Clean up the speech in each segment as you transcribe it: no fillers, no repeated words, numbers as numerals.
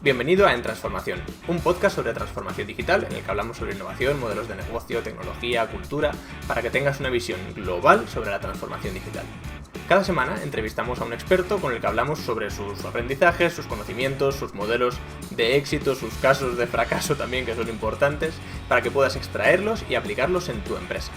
Bienvenido a En Transformación, un podcast sobre transformación digital en el que hablamos sobre innovación, modelos de negocio, tecnología, cultura, para que tengas una visión global sobre la transformación digital. Cada semana entrevistamos a un experto con el que hablamos sobre sus aprendizajes, sus conocimientos, sus modelos de éxito, sus casos de fracaso también, que son importantes, para que puedas extraerlos y aplicarlos en tu empresa.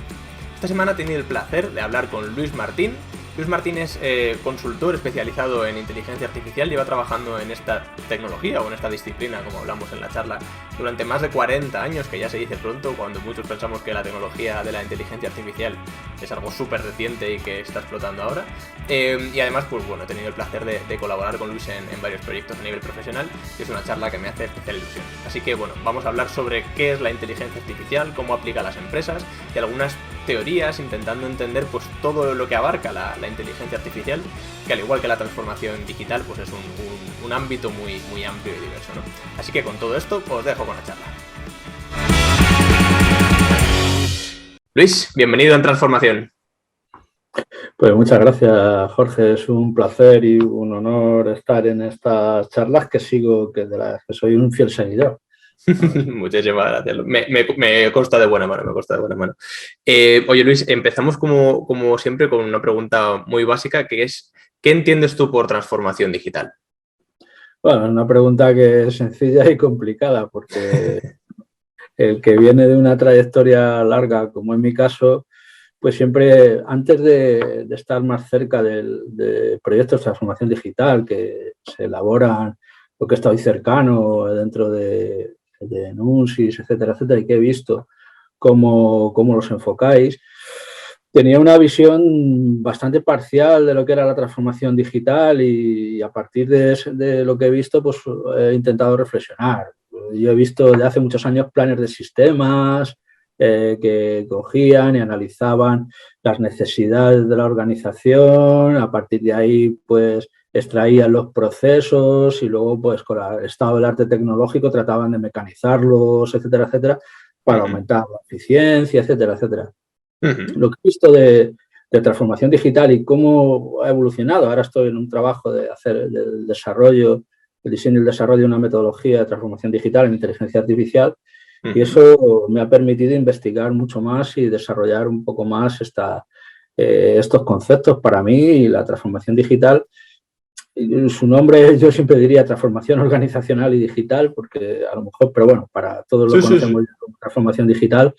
Esta semana he tenido el placer de hablar con Luis Martín. Luis Martín es consultor especializado en inteligencia artificial, lleva trabajando en esta tecnología o en esta disciplina, como hablamos en la charla, durante más de 40 años, que ya se dice pronto, cuando muchos pensamos que la tecnología de la inteligencia artificial es algo súper reciente y que está explotando ahora. Y además, pues bueno, he tenido el placer de colaborar con Luis en varios proyectos a nivel profesional, y es una charla que me hace especial ilusión. Así que bueno, vamos a hablar sobre qué es la inteligencia artificial, cómo aplica a las empresas y algunas teorías, intentando entender pues todo lo que abarca la inteligencia artificial, que al igual que la transformación digital, pues es un ámbito muy amplio y diverso, ¿no? Así que con todo esto os dejo con la charla. Luis, bienvenido en Transformación. Pues muchas gracias, Jorge. Es un placer y un honor estar en estas charlas que sigo, de las que soy un fiel seguidor. Muchísimas gracias. Me consta de buena mano, Oye, Luis, empezamos como siempre con una pregunta muy básica, que es, ¿qué entiendes tú por transformación digital? Bueno, es una pregunta que es sencilla y complicada, porque el que viene de una trayectoria larga, como en mi caso, pues siempre, antes de estar más cerca de proyectos de transformación digital que se elaboran, lo que está hoy cercano dentro de NUNSIS, etcétera, etcétera, y que he visto cómo los enfocáis, tenía una visión bastante parcial de lo que era la transformación digital y a partir de lo que he visto, pues he intentado reflexionar. Yo he visto de hace muchos años planes de sistemas que cogían y analizaban las necesidades de la organización, a partir de ahí, pues, extraían los procesos y luego, pues, con el estado del arte tecnológico trataban de mecanizarlos, etcétera, etcétera, para aumentar la eficiencia, etcétera, etcétera. Lo que he visto de transformación digital y cómo ha evolucionado, ahora estoy en un trabajo de hacer el diseño y el desarrollo de una metodología de transformación digital en inteligencia artificial, y eso me ha permitido investigar mucho más y desarrollar un poco más estos conceptos. Para mí, la transformación digital, su nombre yo siempre diría transformación organizacional y digital, porque a lo mejor, pero bueno, para todos lo conocemos ya como transformación digital,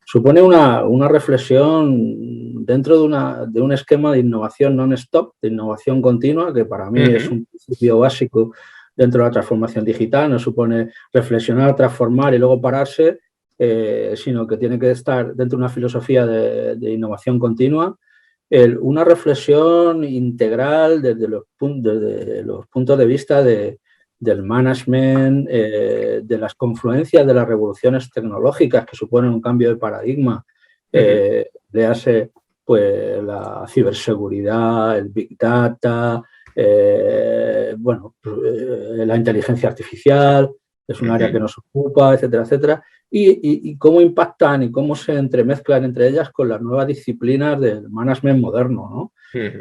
supone una reflexión dentro de un esquema de innovación non-stop, de innovación continua, que para mí es un principio básico dentro de la transformación digital. No supone reflexionar, transformar y luego pararse, sino que tiene que estar dentro de una filosofía de innovación continua, una reflexión integral desde los puntos de vista del management, de las confluencias de las revoluciones tecnológicas que suponen un cambio de paradigma, léase pues la ciberseguridad, el big data, la inteligencia artificial, es un área que nos ocupa, etcétera, etcétera, y cómo impactan y cómo se entremezclan entre ellas con las nuevas disciplinas del management moderno, ¿no?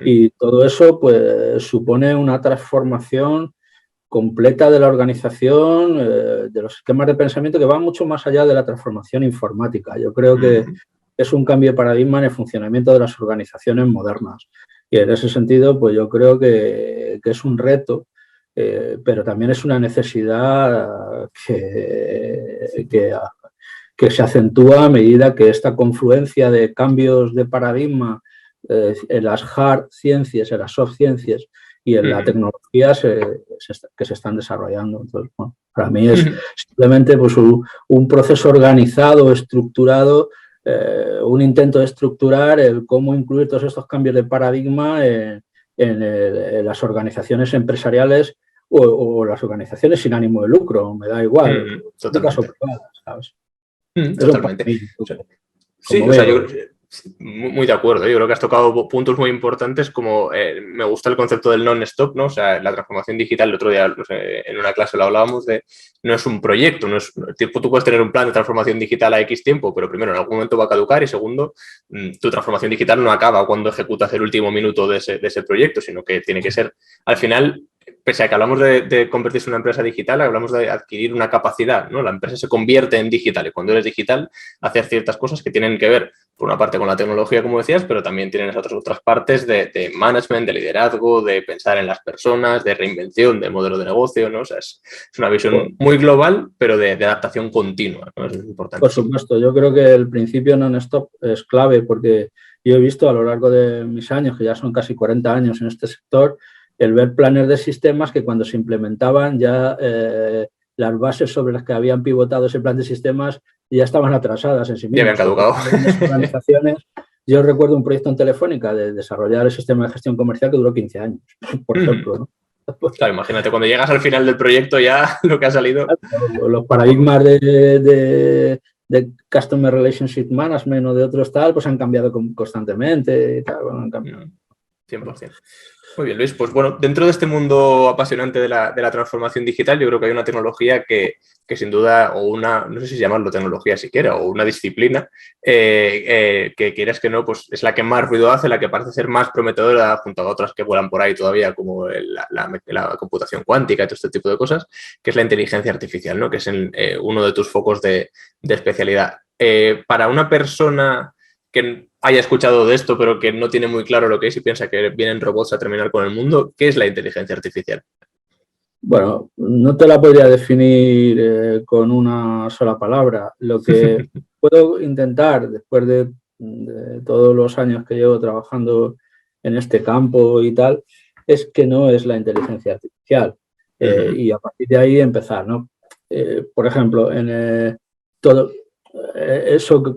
Y todo eso pues supone una transformación completa de la organización, de los esquemas de pensamiento, que va mucho más allá de la transformación informática. Yo creo que es un cambio de paradigma en el funcionamiento de las organizaciones modernas. Y en ese sentido, pues yo creo que es un reto, pero también es una necesidad que se acentúa a medida que esta confluencia de cambios de paradigma en las hard ciencias, en las soft ciencias y en la tecnología que se están desarrollando. Entonces, bueno, para mí es simplemente pues, un proceso organizado, estructurado, un intento de estructurar el cómo incluir todos estos cambios de paradigma en las organizaciones empresariales o las organizaciones sin ánimo de lucro, me da igual, públicas o privadas, ¿sabes? Totalmente. Mí, sí, o sea, yo muy de acuerdo. Yo creo que has tocado puntos muy importantes, como me gusta el concepto del non-stop, ¿no? O sea, la transformación digital, el otro día no sé, en una clase lo hablábamos de, no es un proyecto, no es tipo, tú puedes tener un plan de transformación digital a X tiempo, pero primero en algún momento va a caducar y segundo, tu transformación digital no acaba cuando ejecutas el último minuto de ese proyecto, sino que tiene que ser, al final, pese a que hablamos de convertirse en una empresa digital, hablamos de adquirir una capacidad, ¿no? La empresa se convierte en digital y cuando eres digital, hacer ciertas cosas que tienen que ver, por una parte, con la tecnología, como decías, pero también tienen esas otras partes de management, de liderazgo, de pensar en las personas, de reinvención del modelo de negocio, ¿no? O sea, es una visión muy global, pero de adaptación continua, ¿no? Eso es importante. Por supuesto, yo creo que el principio non-stop es clave porque yo he visto a lo largo de mis años, que ya son casi 40 años en este sector, el ver planes de sistemas que cuando se implementaban ya las bases sobre las que habían pivotado ese plan de sistemas ya estaban atrasadas en sí mismas. Ya habían caducado. En organizaciones, yo recuerdo un proyecto en Telefónica de desarrollar el sistema de gestión comercial que duró 15 años, por ejemplo, ¿no? Claro, imagínate, cuando llegas al final del proyecto ya lo que ha salido... Los paradigmas de Customer Relationship Management o de otros tal, pues han cambiado constantemente y tal, bueno, han cambiado. 100%. Muy bien, Luis. Pues bueno, dentro de este mundo apasionante de la transformación digital, yo creo que hay una tecnología que sin duda, o una, no sé si llamarlo tecnología siquiera, o una disciplina, que quieras que no, pues es la que más ruido hace, la que parece ser más prometedora junto a otras que vuelan por ahí todavía, como la computación cuántica y todo este tipo de cosas, que es la inteligencia artificial, ¿no? Que es uno de tus focos de especialidad. Para una persona que haya escuchado de esto, pero que no tiene muy claro lo que es y piensa que vienen robots a terminar con el mundo, ¿qué es la inteligencia artificial? Bueno, no te la podría definir con una sola palabra. Lo que puedo intentar, después de todos los años que llevo trabajando en este campo y tal, es que no es la inteligencia artificial. Y a partir de ahí empezar, ¿no? Por ejemplo, en todo eso que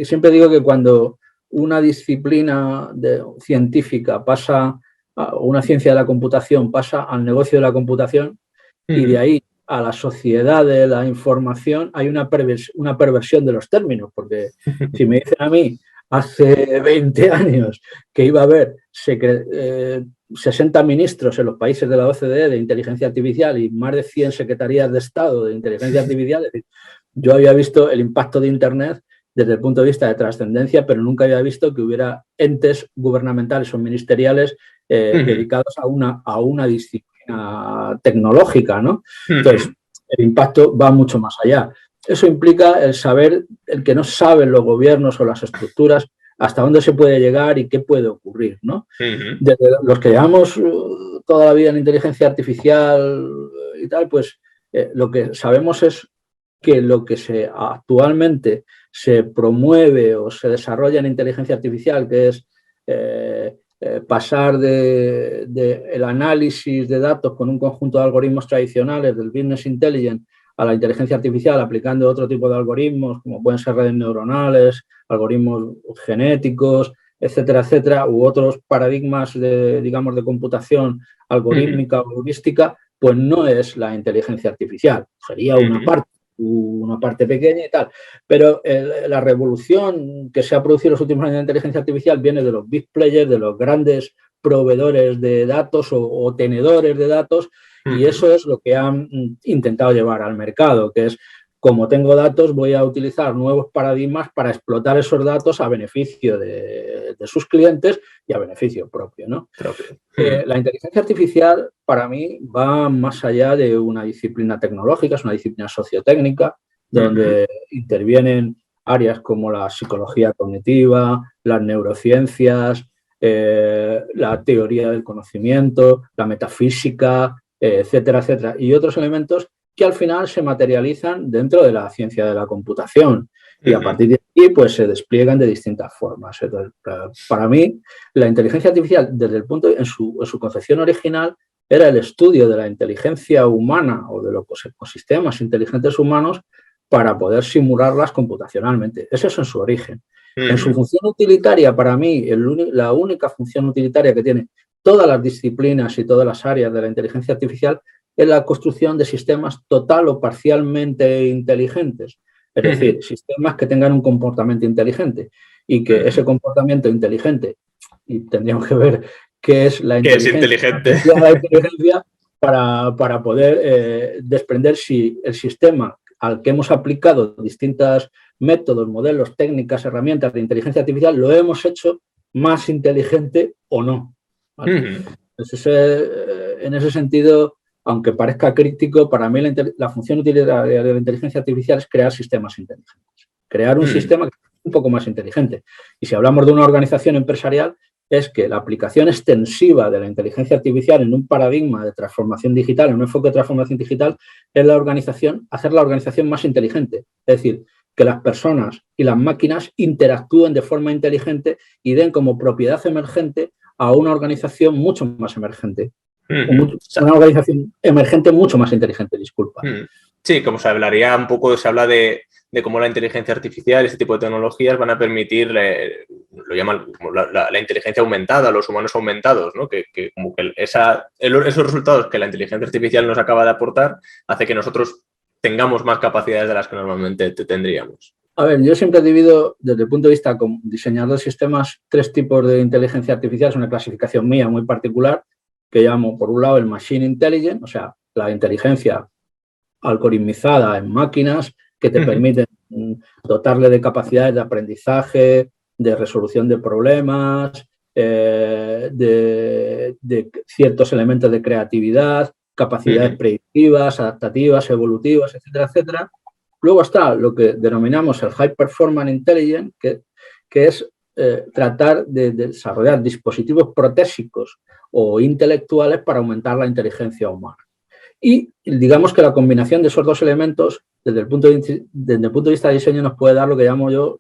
siempre digo que cuando una disciplina científica pasa, una ciencia de la computación pasa al negocio de la computación y de ahí a la sociedad de la información hay una perversión de los términos, porque si me dicen a mí hace 20 años que iba a haber 60 ministros en los países de la OCDE de inteligencia artificial y más de 100 secretarías de Estado de inteligencia artificial, es decir, yo había visto el impacto de Internet desde el punto de vista de trascendencia, pero nunca había visto que hubiera entes gubernamentales o ministeriales dedicados a una disciplina tecnológica, ¿no? Entonces, el impacto va mucho más allá. Eso implica el saber, el que no saben los gobiernos o las estructuras hasta dónde se puede llegar y qué puede ocurrir, ¿no? Desde los que llevamos toda la vida en inteligencia artificial y tal, pues lo que sabemos es que lo que actualmente se promueve o se desarrolla en inteligencia artificial, que es pasar el análisis de datos con un conjunto de algoritmos tradicionales del business intelligence a la inteligencia artificial aplicando otro tipo de algoritmos, como pueden ser redes neuronales, algoritmos genéticos, etcétera, etcétera, u otros paradigmas de computación algorítmica o heurística, pues no es la inteligencia artificial, sería una parte pequeña y tal. Pero la revolución que se ha producido en los últimos años de inteligencia artificial viene de los big players, de los grandes proveedores de datos o tenedores de datos, y eso es lo que han intentado llevar al mercado, que es, como tengo datos, voy a utilizar nuevos paradigmas para explotar esos datos a beneficio de sus clientes y a beneficio propio, ¿no? La inteligencia artificial, para mí, va más allá de una disciplina tecnológica, es una disciplina sociotécnica, donde intervienen áreas como la psicología cognitiva, las neurociencias, la teoría del conocimiento, la metafísica, etcétera, etcétera, y otros elementos que al final se materializan dentro de la ciencia de la computación y a partir de aquí pues se despliegan de distintas formas. Entonces, para mí, la inteligencia artificial, desde el punto en su concepción original, era el estudio de la inteligencia humana o de los ecosistemas inteligentes humanos para poder simularlas computacionalmente. Ese es en su origen. En su función utilitaria, para mí, la única función utilitaria que tiene todas las disciplinas y todas las áreas de la inteligencia artificial es la construcción de sistemas total o parcialmente inteligentes. Es decir, sistemas que tengan un comportamiento inteligente y que ese comportamiento inteligente, y tendríamos que ver qué es la inteligencia para poder desprender si el sistema al que hemos aplicado distintos métodos, modelos, técnicas, herramientas de inteligencia artificial, lo hemos hecho más inteligente o no. ¿Vale? Entonces, en ese sentido, aunque parezca crítico, para mí la función utilitaria de la inteligencia artificial es crear sistemas inteligentes. Crear un sistema que es un poco más inteligente. Y si hablamos de una organización empresarial, es que la aplicación extensiva de la inteligencia artificial en un paradigma de transformación digital, en un enfoque de transformación digital, es hacer la organización más inteligente. Es decir, que las personas y las máquinas interactúen de forma inteligente y den como propiedad emergente a una organización mucho más emergente. Una organización emergente mucho más inteligente, disculpa. Sí, como se hablaría un poco, se habla de cómo la inteligencia artificial, este tipo de tecnologías van a permitir, lo llaman como la inteligencia aumentada, los humanos aumentados, ¿no? Que como que esos resultados que la inteligencia artificial nos acaba de aportar hace que nosotros tengamos más capacidades de las que normalmente tendríamos. A ver, yo siempre divido, desde el punto de vista como diseñador de sistemas, 3 tipos de inteligencia artificial. Es una clasificación mía muy particular que llamo, por un lado, el machine intelligence, o sea, la inteligencia algoritmizada en máquinas que te permiten dotarle de capacidades de aprendizaje, de resolución de problemas, de ciertos elementos de creatividad, capacidades predictivas, adaptativas, evolutivas, etcétera, etcétera. Luego está lo que denominamos el High Performance Intelligence, que es tratar de desarrollar dispositivos protésicos o intelectuales para aumentar la inteligencia humana. Y digamos que la combinación de esos 2 elementos, desde el punto de vista de diseño, nos puede dar lo que llamo yo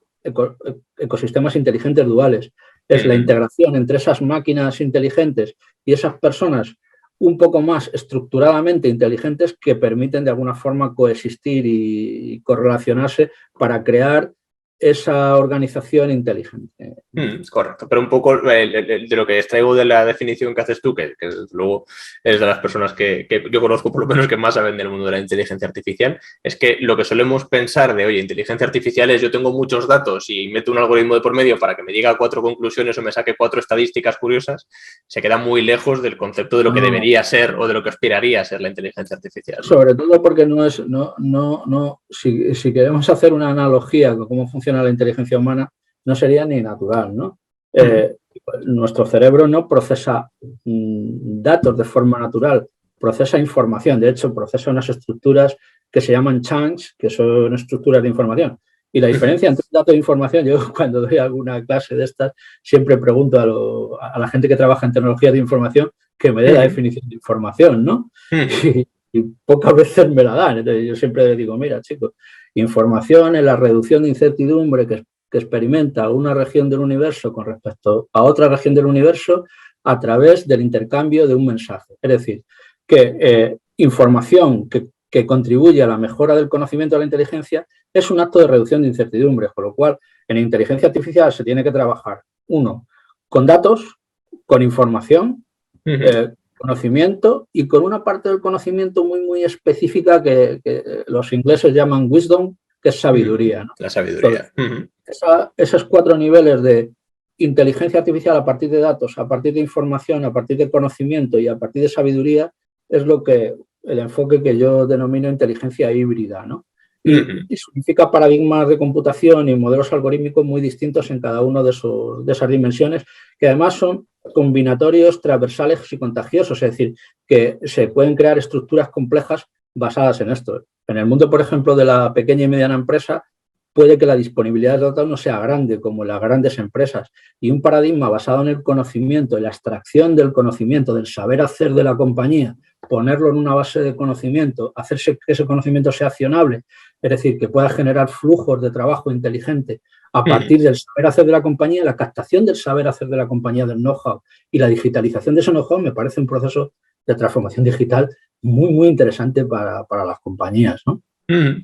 ecosistemas inteligentes duales. Es la integración entre esas máquinas inteligentes y esas personas un poco más estructuradamente inteligentes que permiten de alguna forma coexistir y correlacionarse para crear esa organización inteligente. Correcto, pero un poco de lo que extraigo de la definición que haces tú, que luego es de las personas que yo conozco por lo menos que más saben del mundo de la inteligencia artificial, es que lo que solemos pensar de, oye, inteligencia artificial es yo tengo muchos datos y meto un algoritmo de por medio para que me diga 4 conclusiones o me saque 4 estadísticas curiosas, se queda muy lejos del concepto de lo que debería ser o de lo que aspiraría a ser la inteligencia artificial, ¿no? Sobre todo porque si queremos hacer una analogía con cómo funciona la inteligencia humana, no sería ni natural, ¿no? Nuestro cerebro no procesa datos de forma natural, procesa información. De hecho, procesa unas estructuras que se llaman chunks, que son estructuras de información. Y la diferencia entre un dato e información, yo cuando doy alguna clase de estas, siempre pregunto a la gente que trabaja en tecnologías de información que me dé la definición de información, ¿no? Y pocas veces me la dan. Entonces, yo siempre digo, mira, chicos, información es la reducción de incertidumbre que experimenta una región del universo con respecto a otra región del universo a través del intercambio de un mensaje. Es decir, que información que contribuye a la mejora del conocimiento de la inteligencia es un acto de reducción de incertidumbre, con lo cual en inteligencia artificial se tiene que trabajar, 1, con datos, con información, conocimiento y con una parte del conocimiento muy, muy específica que los ingleses llaman wisdom, que es sabiduría, ¿no? La sabiduría. Esos 4 niveles de inteligencia artificial a partir de datos, a partir de información, a partir de conocimiento y a partir de sabiduría es el enfoque que yo denomino inteligencia híbrida, ¿no? Y significa paradigmas de computación y modelos algorítmicos muy distintos en cada una de esas dimensiones, que además son combinatorios, transversales y contagiosos, es decir, que se pueden crear estructuras complejas basadas en esto. En el mundo, por ejemplo, de la pequeña y mediana empresa, puede que la disponibilidad de datos no sea grande como en las grandes empresas, y un paradigma basado en el conocimiento, en la extracción del conocimiento, del saber hacer de la compañía, ponerlo en una base de conocimiento, hacerse que ese conocimiento sea accionable, es decir, que pueda generar flujos de trabajo inteligente a partir del saber hacer de la compañía, la captación del saber hacer de la compañía, del know-how y la digitalización de ese know-how, me parece un proceso de transformación digital muy, muy interesante para las compañías, ¿no?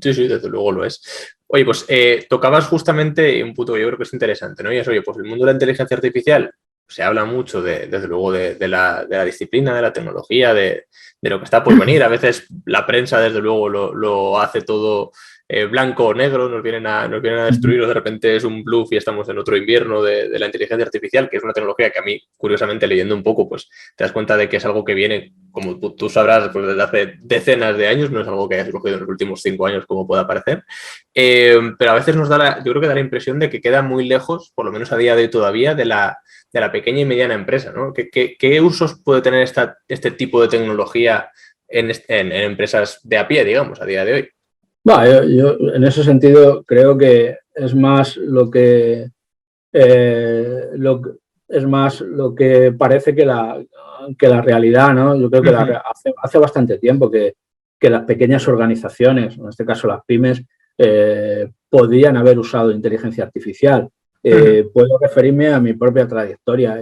Sí, sí, desde luego lo es. Oye, pues tocabas justamente un punto que yo creo que es interesante, ¿no? Y es, oye, pues el mundo de la inteligencia artificial se habla mucho, desde luego, de la disciplina, de la tecnología, de lo que está por venir. A veces la prensa, desde luego, lo hace todo blanco o negro, nos vienen a destruir o de repente es un bluff y estamos en otro invierno de la inteligencia artificial, que es una tecnología que a mí, curiosamente, leyendo un poco, pues te das cuenta de que es algo que viene, como tú sabrás, pues desde hace decenas de años, no es algo que haya surgido en los últimos 5 años, como pueda parecer, pero a veces yo creo que da la impresión de que queda muy lejos, por lo menos a día de hoy todavía, de la de la pequeña y mediana empresa, ¿no? ¿Qué usos puede tener este tipo de tecnología en empresas de a pie, digamos, a día de hoy? Bueno, yo en ese sentido creo que es más es más lo que parece que la realidad, ¿no? Yo creo que hace bastante tiempo que las pequeñas organizaciones, en este caso las pymes, podían haber usado inteligencia artificial. Puedo referirme a mi propia trayectoria.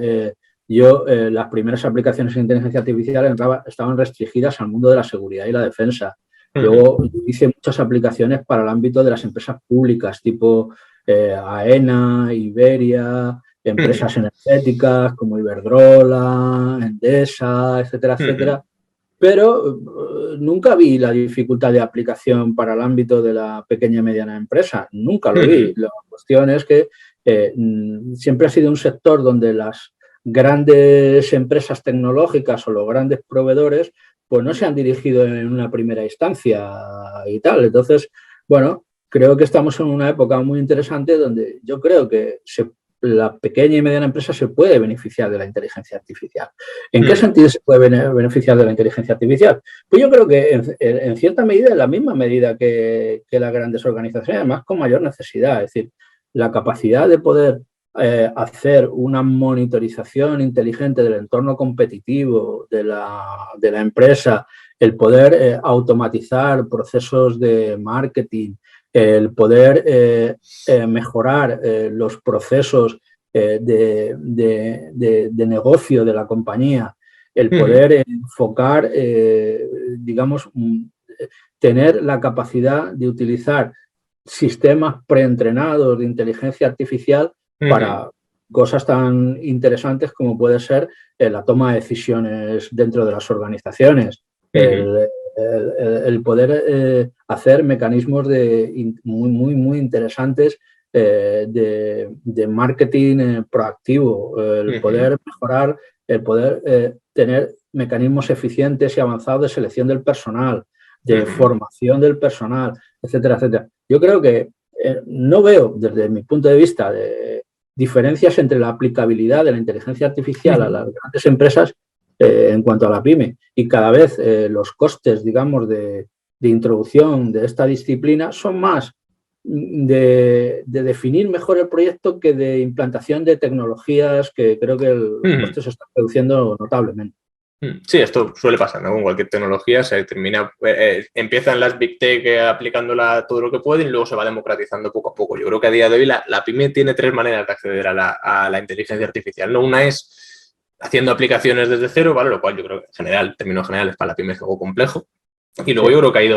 Las primeras aplicaciones de inteligencia artificial estaban restringidas al mundo de la seguridad y la defensa. Luego hice muchas aplicaciones para el ámbito de las empresas públicas, tipo AENA, Iberia, empresas energéticas como Iberdrola, Endesa, etcétera, etcétera. Pero nunca vi la dificultad de aplicación para el ámbito de la pequeña y mediana empresa. Nunca lo vi. La cuestión es que siempre ha sido un sector donde las grandes empresas tecnológicas o los grandes proveedores pues no se han dirigido en una primera instancia y tal. Entonces, bueno, creo que estamos en una época muy interesante donde yo creo que la pequeña y mediana empresa se puede beneficiar de la inteligencia artificial. ¿En qué sentido se puede beneficiar de la inteligencia artificial? Pues yo creo que en cierta medida, en la misma medida que las grandes organizaciones, además con mayor necesidad. Es decir, la capacidad de poder hacer una monitorización inteligente del entorno competitivo de la empresa, el poder automatizar procesos de marketing, el poder mejorar los procesos de negocio de la compañía, el poder enfocar, digamos, tener la capacidad de utilizar sistemas preentrenados de inteligencia artificial para cosas tan interesantes como puede ser la toma de decisiones dentro de las organizaciones, el poder hacer mecanismos muy interesantes de marketing proactivo, el poder mejorar, el poder tener mecanismos eficientes y avanzados de selección del personal, de formación del personal, etcétera, etcétera. Yo creo que no veo, desde mi punto de vista, diferencias entre la aplicabilidad de la inteligencia artificial a las grandes empresas en cuanto a la pyme. Y cada vez los costes, digamos, de introducción de esta disciplina son más de definir mejor el proyecto que de implantación de tecnologías, que creo que los costes se están reduciendo notablemente. Sí, esto suele pasar, ¿no? Con cualquier tecnología se termina, empiezan las Big Tech aplicándola todo lo que pueden y luego se va democratizando poco a poco. Yo creo que a día de hoy la pyme tiene tres maneras de acceder a la inteligencia artificial, ¿no? Una es haciendo aplicaciones desde cero, ¿vale? Lo cual yo creo que en términos generales, para la pyme es algo complejo. Y luego yo creo que hay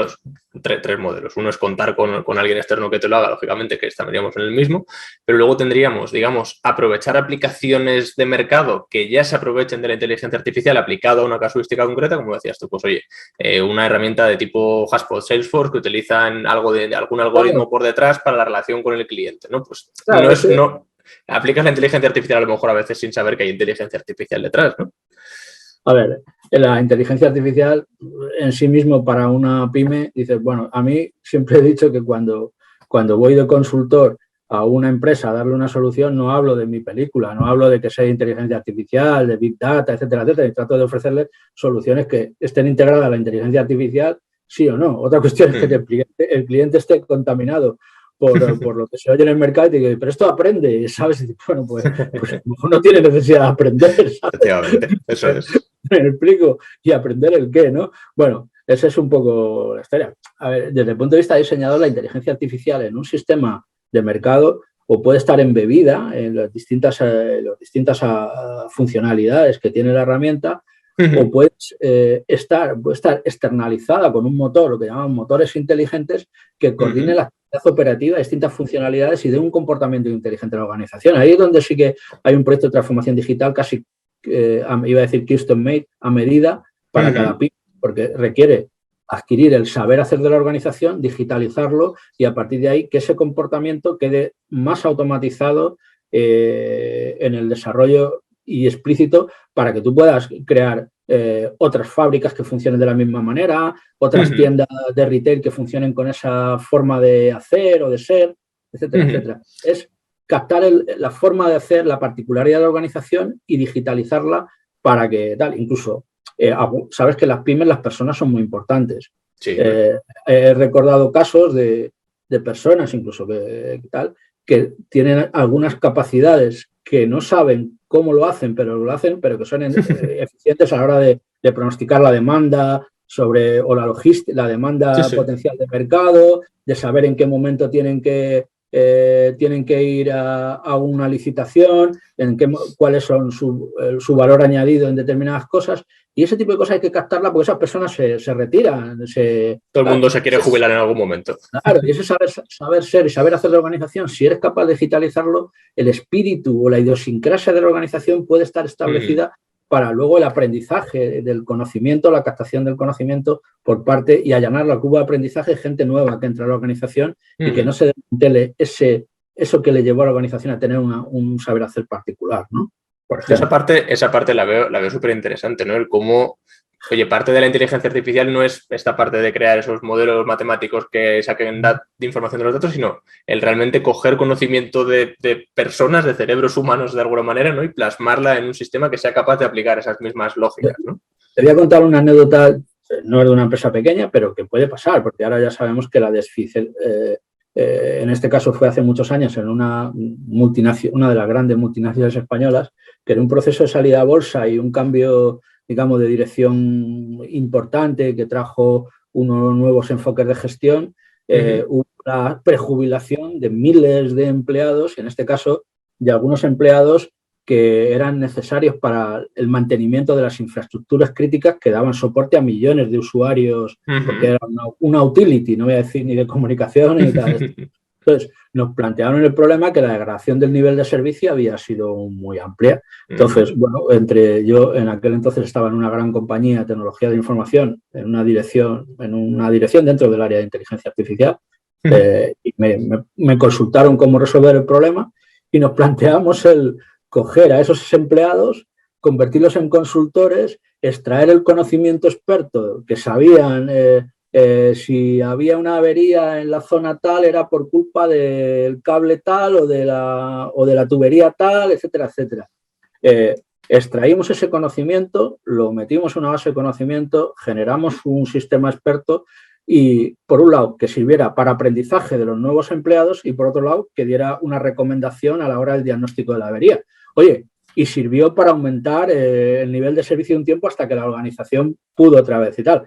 tres modelos. Uno es contar con alguien externo que te lo haga, lógicamente, que estaríamos en el mismo, pero luego tendríamos, digamos, aprovechar aplicaciones de mercado que ya se aprovechen de la inteligencia artificial aplicada a una casuística concreta, como decías tú, pues oye, una herramienta de tipo HubSpot, Salesforce, que utilizan algún algoritmo por detrás para la relación con el cliente, ¿no? Pues claro, aplicas la inteligencia artificial a lo mejor a veces sin saber que hay inteligencia artificial detrás, ¿no? A ver, la inteligencia artificial en sí mismo para una pyme, dices, bueno, a mí siempre he dicho que cuando voy de consultor a una empresa a darle una solución, no hablo de mi película, no hablo de que sea inteligencia artificial, de Big Data, etcétera, etcétera, y trato de ofrecerles soluciones que estén integradas a la inteligencia artificial, sí o no. Otra cuestión es que el cliente esté contaminado por lo que se oye en el mercado y te digo, pero esto aprende, ¿sabes? Y, bueno, pues a lo mejor no tiene necesidad de aprender, ¿sabes? Efectivamente, eso es. Me explico, y aprender el qué, ¿no? Bueno, esa es un poco la historia. A ver, desde el punto de vista de diseñador, la inteligencia artificial en un sistema de mercado o puede estar embebida en las distintas funcionalidades que tiene la herramienta, o puede estar externalizada con un motor, lo que llaman motores inteligentes, que coordine la actividad operativa de distintas funcionalidades y de un comportamiento inteligente de la organización. Ahí es donde sí que hay un proyecto de transformación digital casi, iba a decir custom made, a medida para cada pyme, porque requiere adquirir el saber hacer de la organización, digitalizarlo y a partir de ahí que ese comportamiento quede más automatizado en el desarrollo y explícito para que tú puedas crear otras fábricas que funcionen de la misma manera, otras tiendas de retail que funcionen con esa forma de hacer o de ser, etcétera, etcétera. Es captar la forma de hacer, la particularidad de la organización y digitalizarla para que tal. Incluso, sabes que las pymes, las personas son muy importantes. Sí. He recordado casos de personas incluso que tienen algunas capacidades que no saben cómo lo hacen, pero que son eficientes a la hora de pronosticar la demanda o la logística, la demanda potencial de mercado, de saber en qué momento tienen que ir a una licitación, cuáles son su valor añadido en determinadas cosas. Y ese tipo de cosas hay que captarla porque esas personas se retiran. Todo el mundo se quiere jubilar en algún momento. Claro, y ese saber ser y saber hacer la organización, si eres capaz de digitalizarlo, el espíritu o la idiosincrasia de la organización puede estar establecida para luego el aprendizaje del conocimiento, la captación del conocimiento por parte y allanar la curva de aprendizaje de gente nueva que entra a la organización y que no se desmantele eso que le llevó a la organización a tener un saber hacer particular, ¿no? Por ejemplo. Esa parte la veo súper interesante, ¿no? El cómo, oye, parte de la inteligencia artificial no es esta parte de crear esos modelos matemáticos que saquen de información de los datos, sino el realmente coger conocimiento de personas, de cerebros humanos de alguna manera, ¿no? Y plasmarla en un sistema que sea capaz de aplicar esas mismas lógicas, ¿no? Te voy a contar una anécdota, no es de una empresa pequeña, pero que puede pasar, porque ahora ya sabemos que en este caso fue hace muchos años en una de las grandes multinacionales españolas, que era un proceso de salida a bolsa y un cambio, digamos, de dirección importante que trajo unos nuevos enfoques de gestión. Hubo la prejubilación de miles de empleados, en este caso de algunos empleados que eran necesarios para el mantenimiento de las infraestructuras críticas que daban soporte a millones de usuarios, porque era una utility, no voy a decir ni de comunicación ni tal. Entonces, nos plantearon el problema que la degradación del nivel de servicio había sido muy amplia. Entonces, bueno, yo en aquel entonces estaba en una gran compañía de tecnología de información, en una dirección dentro del área de inteligencia artificial, y me consultaron cómo resolver el problema y nos planteamos el coger a esos empleados, convertirlos en consultores, extraer el conocimiento experto que sabían si había una avería en la zona tal era por culpa del cable tal o de la tubería tal, etcétera, etcétera. Extraímos ese conocimiento, lo metimos en una base de conocimiento, generamos un sistema experto y, por un lado, que sirviera para aprendizaje de los nuevos empleados y, por otro lado, que diera una recomendación a la hora del diagnóstico de la avería. Oye, y sirvió para aumentar el nivel de servicio de un tiempo hasta que la organización pudo otra vez y tal.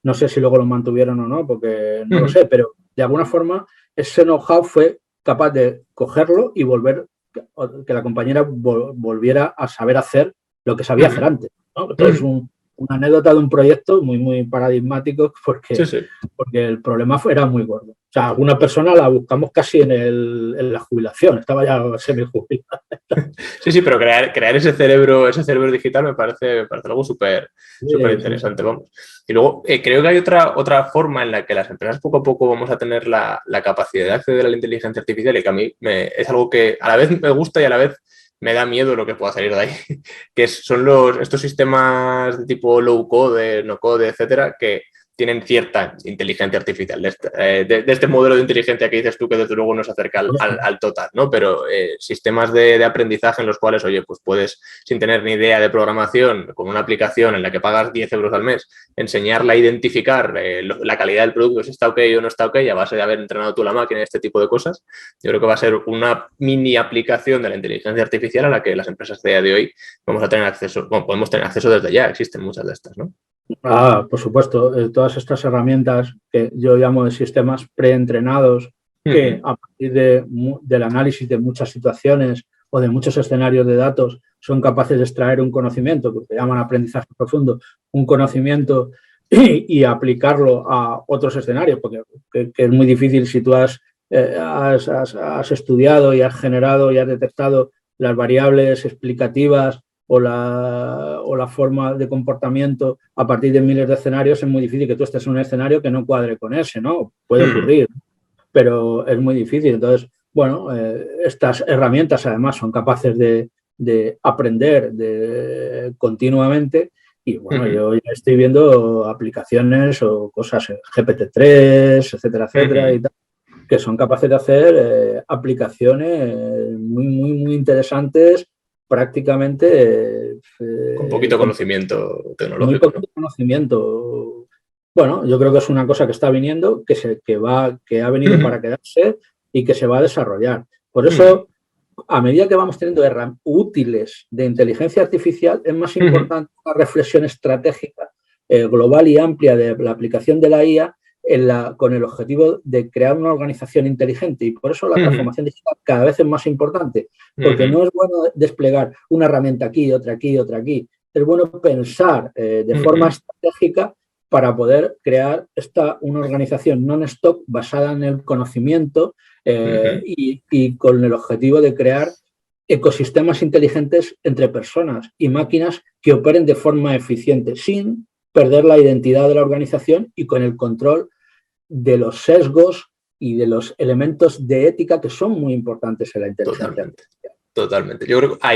No sé si luego lo mantuvieron o no, porque no lo sé, pero de alguna forma ese know-how fue capaz de cogerlo y que la compañera volviera a saber hacer lo que sabía hacer antes, ¿no? Entonces, una anécdota de un proyecto muy, muy paradigmático porque el problema era muy gordo. O sea, alguna persona la buscamos casi en la jubilación, estaba ya semi-jubilada. Sí, pero crear ese cerebro digital me parece algo súper interesante, vamos. Y luego creo que hay otra forma en la que las empresas poco a poco vamos a tener la capacidad de acceder a la inteligencia artificial y que a mí es algo que a la vez me gusta y a la vez me da miedo lo que pueda salir de ahí, que son estos sistemas de tipo low code, no code, etcétera, que tienen cierta inteligencia artificial, de este modelo de inteligencia que dices tú que desde luego no se acerca al total, ¿no? Pero sistemas de aprendizaje en los cuales, oye, pues puedes, sin tener ni idea de programación, con una aplicación en la que pagas 10 euros al mes, enseñarla a identificar la calidad del producto, si está ok o no está ok, a base de haber entrenado tú la máquina y este tipo de cosas. Yo creo que va a ser una mini aplicación de la inteligencia artificial a la que las empresas de día de hoy vamos a tener acceso, bueno, podemos tener acceso desde ya, existen muchas de estas, ¿no? Por supuesto, todas estas herramientas que yo llamo de sistemas preentrenados que a partir del análisis de muchas situaciones o de muchos escenarios de datos son capaces de extraer un conocimiento, que se llaman aprendizaje profundo, un conocimiento y aplicarlo a otros escenarios, porque que es muy difícil si tú has estudiado y has generado y has detectado las variables explicativas o la forma de comportamiento a partir de miles de escenarios. Es muy difícil que tú estés en un escenario que no cuadre con ese, ¿no? Puede ocurrir, pero es muy difícil. Entonces, bueno, estas herramientas además son capaces de aprender continuamente y, bueno, yo ya estoy viendo aplicaciones o cosas, GPT-3, etcétera, etcétera y tal, que son capaces de hacer aplicaciones muy interesantes prácticamente. Con poquito conocimiento tecnológico. Muy poquito conocimiento. Bueno, yo creo que es una cosa que está viniendo, que ha venido para quedarse y que se va a desarrollar. Por eso, a medida que vamos teniendo útiles de inteligencia artificial, es más importante una reflexión estratégica global y amplia de la aplicación de la IA con el objetivo de crear una organización inteligente. Y por eso la transformación digital cada vez es más importante, porque no es bueno desplegar una herramienta aquí, otra aquí, otra aquí. Es bueno pensar de forma estratégica para poder crear una organización non-stop basada en el conocimiento y con el objetivo de crear ecosistemas inteligentes entre personas y máquinas que operen de forma eficiente, sin perder la identidad de la organización y con el control de los sesgos y de los elementos de ética que son muy importantes en la inteligencia. Totalmente. Yo creo que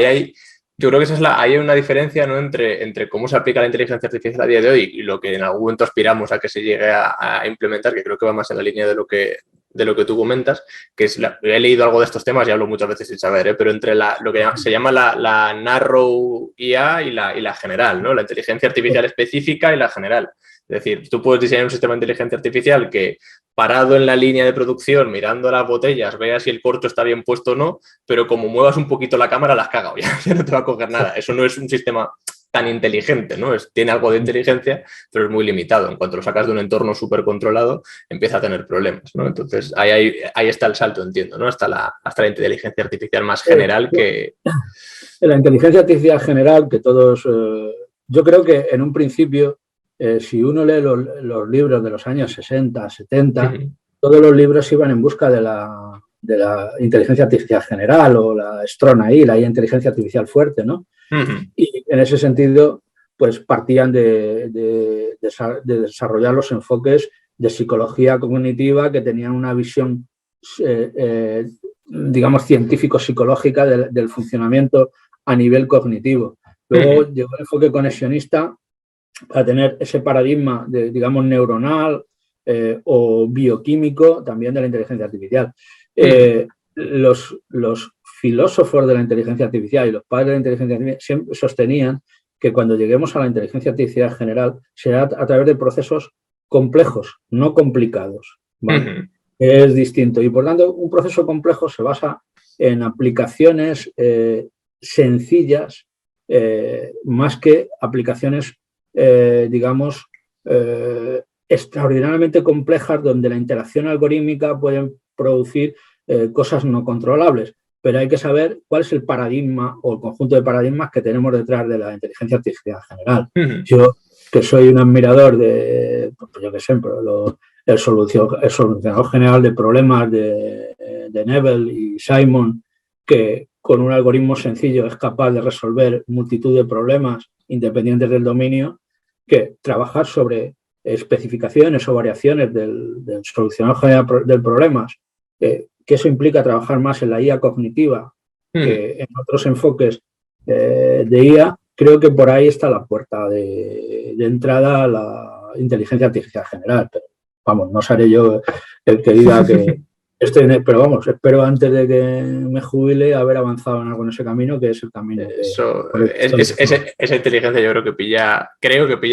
hay una diferencia, ¿no?, entre cómo se aplica la inteligencia artificial a día de hoy y lo que en algún momento aspiramos a que se llegue a implementar, que creo que va más en la línea de lo que tú comentas, que es he leído algo de estos temas y hablo muchas veces sin saber, pero entre lo que se llama la narrow IA y la general, ¿no? La inteligencia artificial específica y la general. Es decir, tú puedes diseñar un sistema de inteligencia artificial que, parado en la línea de producción, mirando las botellas, vea si el corto está bien puesto o no, pero como muevas un poquito la cámara, la has cagado, ya no te va a coger nada. Eso no es un sistema tan inteligente, ¿no? Tiene algo de inteligencia, pero es muy limitado. En cuanto lo sacas de un entorno súper controlado, empieza a tener problemas, ¿no? Entonces, ahí está el salto, entiendo, ¿no? Hasta la inteligencia artificial más general que... La inteligencia artificial general, que todos... yo creo que en un principio, si uno lee los libros de los años 60, 70, todos los libros iban en busca de la inteligencia artificial general o la strong AI, la inteligencia artificial fuerte, ¿no? Y en ese sentido, pues partían de desarrollar los enfoques de psicología cognitiva que tenían una visión, digamos, científico-psicológica del funcionamiento a nivel cognitivo. Luego llegó el enfoque conexionista para tener ese paradigma, digamos, neuronal o bioquímico también de la inteligencia artificial. Los filósofos de la inteligencia artificial y los padres de la inteligencia artificial siempre sostenían que cuando lleguemos a la inteligencia artificial general será a través de procesos complejos, no complicados, ¿vale? Es distinto. Y por tanto, un proceso complejo se basa en aplicaciones sencillas, más que aplicaciones, digamos, extraordinariamente complejas, donde la interacción algorítmica puede producir cosas no controlables. Pero hay que saber cuál es el paradigma o el conjunto de paradigmas que tenemos detrás de la inteligencia artificial general. Yo, que soy un admirador de, pues yo qué sé, el solucionador general de problemas de Neville y Simon, que con un algoritmo sencillo es capaz de resolver multitud de problemas independientes del dominio, que trabajar sobre especificaciones o variaciones del solucionador general de problemas, que eso implica trabajar más en la IA cognitiva que en otros enfoques de IA. Creo que por ahí está la puerta de entrada a la inteligencia artificial general. Pero, vamos, no seré yo el que diga que estoy en pero vamos, espero antes de que me jubile haber avanzado en algo en ese camino, que es el camino. Esa inteligencia yo creo que pilla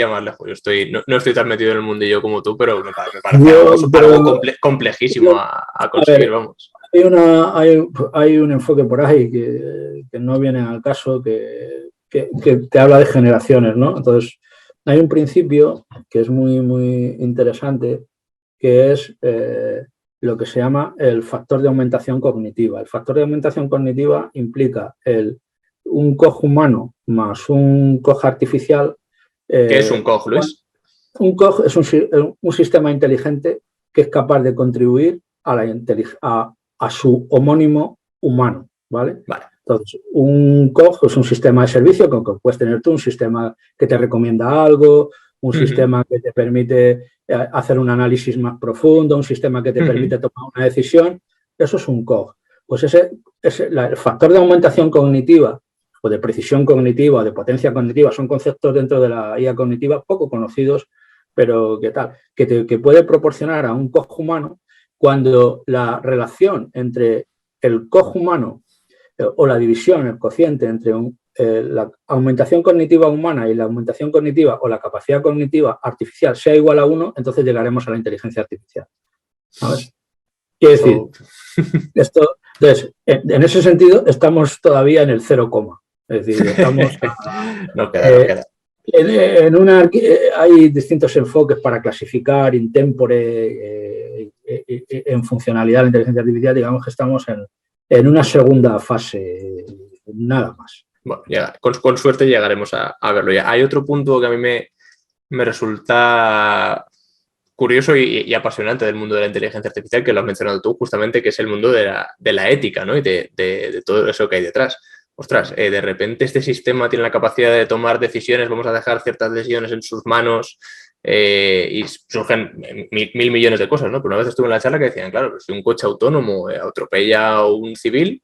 más lejos. Yo no estoy tan metido en el mundillo como tú, pero me parece algo complejísimo a conseguir, vamos. Hay un enfoque por ahí que no viene al caso, que te habla de generaciones, ¿no? Entonces, hay un principio que es muy interesante, que es lo que se llama el factor de aumentación cognitiva. El factor de aumentación cognitiva implica un COG humano más un COG artificial. ¿Qué es un COG, Luis? Un COG es un sistema inteligente que es capaz de contribuir a su homónimo humano, ¿vale? Entonces, un COG es un sistema de servicio que puedes tener tú, un sistema que te recomienda algo, un sistema que te permite hacer un análisis más profundo, un sistema que te permite tomar una decisión. Eso es un COG. Pues el factor de aumentación cognitiva o de precisión cognitiva o de potencia cognitiva son conceptos dentro de la IA cognitiva poco conocidos, pero que puede proporcionar a un COG humano cuando la relación entre el cojo humano o la división, el cociente entre la aumentación cognitiva humana y la aumentación cognitiva o la capacidad cognitiva artificial sea igual a 1, entonces llegaremos a la inteligencia artificial. ¿Sabes? Quiere decir, entonces, en ese sentido, estamos todavía en el 0, es decir, estamos no queda. Hay distintos enfoques para clasificar in tempore en funcionalidad de la inteligencia artificial. Digamos que estamos en una segunda fase, nada más. Bueno, con suerte llegaremos a verlo ya. Hay otro punto que a mí me resulta curioso y apasionante del mundo de la inteligencia artificial, que lo has mencionado tú justamente, que es el mundo de la ética, ¿no? Y de todo eso que hay detrás. Ostras, de repente este sistema tiene la capacidad de tomar decisiones, vamos a dejar ciertas decisiones en sus manos y surgen mil millones de cosas, ¿no? Pero una vez estuve en la charla que decían, claro, si un coche autónomo atropella a un civil,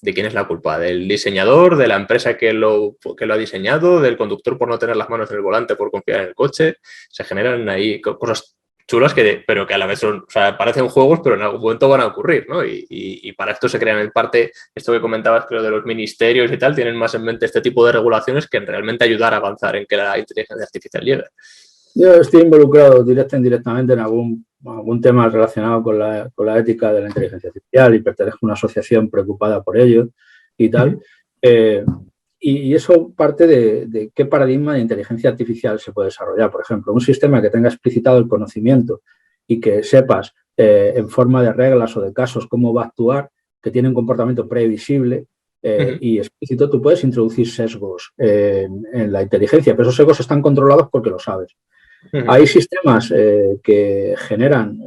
¿de quién es la culpa? ¿Del diseñador, de la empresa que lo ha diseñado, del conductor por no tener las manos en el volante por confiar en el coche? Se generan ahí cosas chulas pero que a la vez son, o sea, parecen juegos, pero en algún momento van a ocurrir, ¿no? Y para esto se crean en parte, esto que comentabas, creo, de los ministerios y tal, tienen más en mente este tipo de regulaciones que en realmente ayudar a avanzar en que la inteligencia artificial llegue. Yo estoy involucrado directa e indirectamente en algún tema relacionado con la ética de la inteligencia artificial y pertenezco a una asociación preocupada por ello y tal. Y eso parte de qué paradigma de inteligencia artificial se puede desarrollar. Por ejemplo, un sistema que tenga explicitado el conocimiento y que sepas en forma de reglas o de casos cómo va a actuar, que tiene un comportamiento previsible y explícito, tú puedes introducir sesgos en la inteligencia, pero esos sesgos están controlados porque lo sabes. Hay sistemas que generan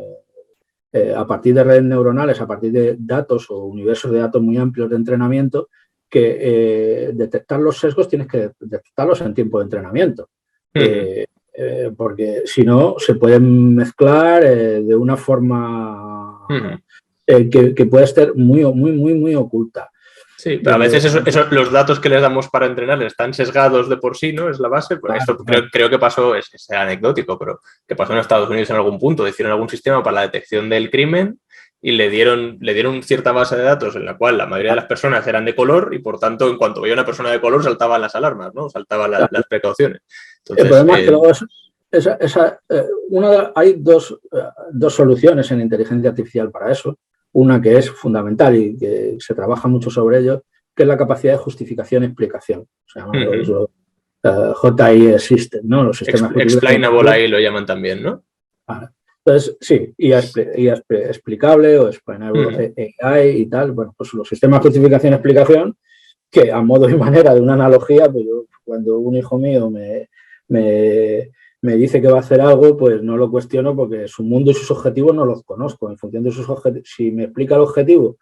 a partir de redes neuronales, a partir de datos o universos de datos muy amplios de entrenamiento, que detectar los sesgos tienes que detectarlos en tiempo de entrenamiento. Porque si no, se pueden mezclar de una forma que puede estar muy oculta. Sí, pero a veces los datos que les damos para entrenar están sesgados de por sí, ¿no? Es la base. Pues esto creo que pasó, es anecdótico, pero que pasó en Estados Unidos en algún punto. Hicieron algún sistema para la detección del crimen y le dieron cierta base de datos en la cual la mayoría de las personas eran de color y, por tanto, en cuanto veía una persona de color saltaban las alarmas, ¿no? Saltaban las precauciones. Entonces, el problema es que luego hay dos soluciones en inteligencia artificial para eso. Una que es fundamental y que se trabaja mucho sobre ello, que es la capacidad de justificación y explicación. Se llama los JI System, ¿no? Los sistemas explainable ahí lo llaman también, ¿no? Entonces, sí, IA explicable o explainable AI y tal. Bueno, pues los sistemas de justificación y explicación, que a modo y manera de una analogía, pues yo, cuando un hijo mío me dice que va a hacer algo, pues no lo cuestiono porque su mundo y sus objetivos no los conozco. En función de sus objetivos, si me explica el objetivo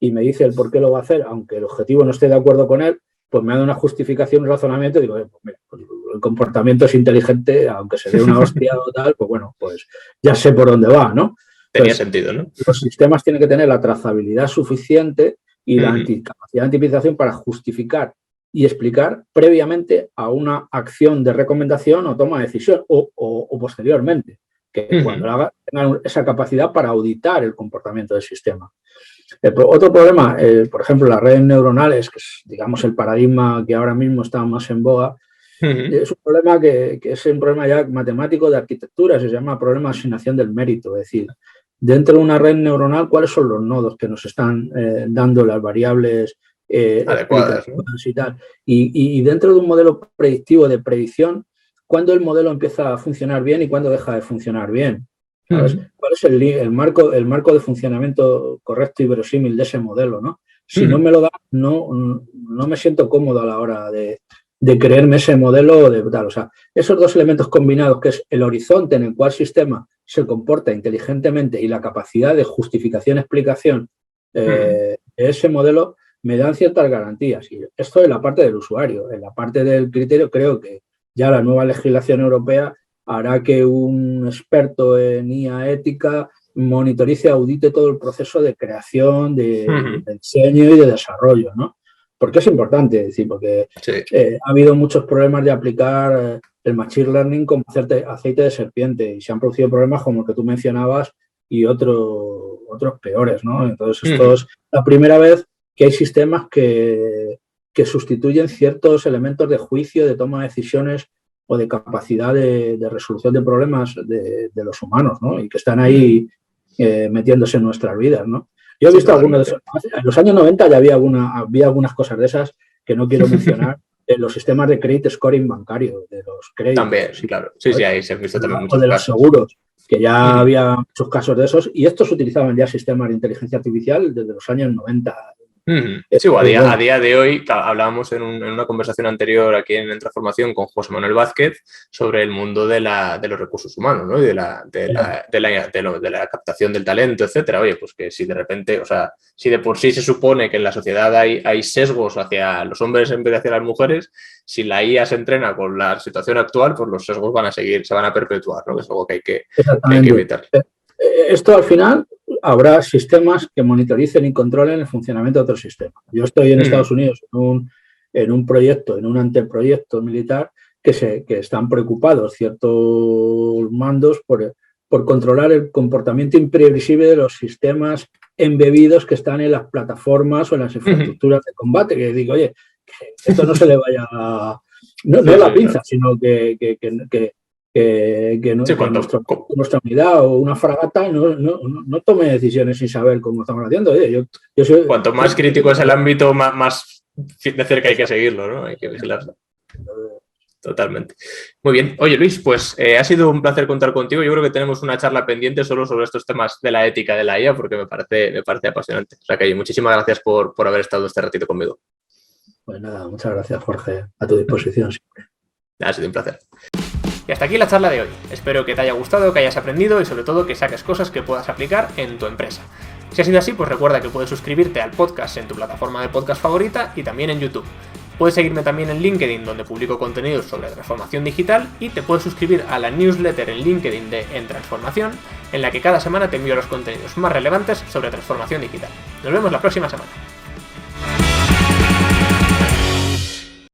y me dice el por qué lo va a hacer, aunque el objetivo no esté de acuerdo con él, pues me da una justificación, un razonamiento y digo, pues mira, pues el comportamiento es inteligente, aunque se dé una hostia o tal, pues bueno, pues ya sé por dónde va, ¿no? Tenía sentido, ¿no? Los sistemas tienen que tener la trazabilidad suficiente y la capacidad de anticipación para justificar y explicar previamente a una acción de recomendación o toma de decisión o posteriormente, que cuando haga tengan esa capacidad para auditar el comportamiento del sistema. Otro problema, por ejemplo, las redes neuronales, que es, digamos, el paradigma que ahora mismo está más en boga, es un problema que es un problema ya matemático de arquitectura, se llama problema de asignación del mérito, es decir, dentro de una red neuronal, ¿cuáles son los nodos que nos están dando las variables adecuadas, ¿no? Y tal? Y dentro de un modelo predictivo de predicción, ¿cuándo el modelo empieza a funcionar bien y cuándo deja de funcionar bien? ¿Sabes? ¿Cuál es el marco de funcionamiento correcto y verosímil de ese modelo, ¿no? Si no me lo da, no me siento cómodo a la hora de creerme ese modelo de tal. O sea, esos dos elementos combinados, que es el horizonte en el cual el sistema se comporta inteligentemente y la capacidad de justificación-explicación de ese modelo, me dan ciertas garantías. Y esto es la parte del usuario. En la parte del criterio, creo que ya la nueva legislación europea hará que un experto en IA ética monitorice, audite todo el proceso de creación, de diseño y de desarrollo, ¿no? Porque es importante, es decir, porque ha habido muchos problemas de aplicar el machine learning como aceite de serpiente y se han producido problemas como el que tú mencionabas y otros peores, ¿no? Entonces, esto es la primera vez que hay sistemas que sustituyen ciertos elementos de juicio, de toma de decisiones o de capacidad de resolución de problemas de los humanos, ¿no? Y que están ahí metiéndose en nuestras vidas, ¿no? Yo he visto algunos de esos. En los años 90 ya había algunas cosas de esas que no quiero mencionar. En los sistemas de credit scoring bancario, de los créditos. También, sí, claro. Sí, ahí se han visto también muchos casos. O de los casos. seguros, que ya había muchos casos de esos. Y estos utilizaban ya sistemas de inteligencia artificial desde los años 90. Sí, a día de hoy, hablábamos en una conversación anterior aquí en Transformación con José Manuel Vázquez sobre el mundo de los recursos humanos, ¿no? Y de la captación del talento, etcétera. Oye, pues que si de repente, o sea, si de por sí se supone que en la sociedad hay sesgos hacia los hombres en vez de hacia las mujeres, si la IA se entrena con la situación actual, pues los sesgos van a seguir, se van a perpetuar, ¿no? Que es algo que hay que evitar. Esto al final habrá sistemas que monitoricen y controlen el funcionamiento de otros sistemas. Yo estoy en Estados Unidos en un proyecto, en un anteproyecto militar que están preocupados ciertos mandos por controlar el comportamiento imprevisible de los sistemas embebidos que están en las plataformas o en las infraestructuras de combate. Que digo, oye, que esto no se le vaya no la pinza, sino que nuestra unidad o una fragata no tome decisiones sin saber cómo estamos haciendo. Oye, cuanto más crítico es el ámbito, más de cerca hay que seguirlo, ¿no? Hay que vigilarlo. Totalmente. Muy bien. Oye, Luis, pues ha sido un placer contar contigo. Yo creo que tenemos una charla pendiente solo sobre estos temas de la ética de la IA porque me parece apasionante. O sea que muchísimas gracias por haber estado este ratito conmigo. Pues nada, muchas gracias, Jorge. A tu disposición siempre. Ha sido un placer. Y hasta aquí la charla de hoy. Espero que te haya gustado, que hayas aprendido y sobre todo que saques cosas que puedas aplicar en tu empresa. Si ha sido así, pues recuerda que puedes suscribirte al podcast en tu plataforma de podcast favorita y también en YouTube. Puedes seguirme también en LinkedIn, donde publico contenidos sobre transformación digital, y te puedes suscribir a la newsletter en LinkedIn de En Transformación, en la que cada semana te envío los contenidos más relevantes sobre transformación digital. Nos vemos la próxima semana.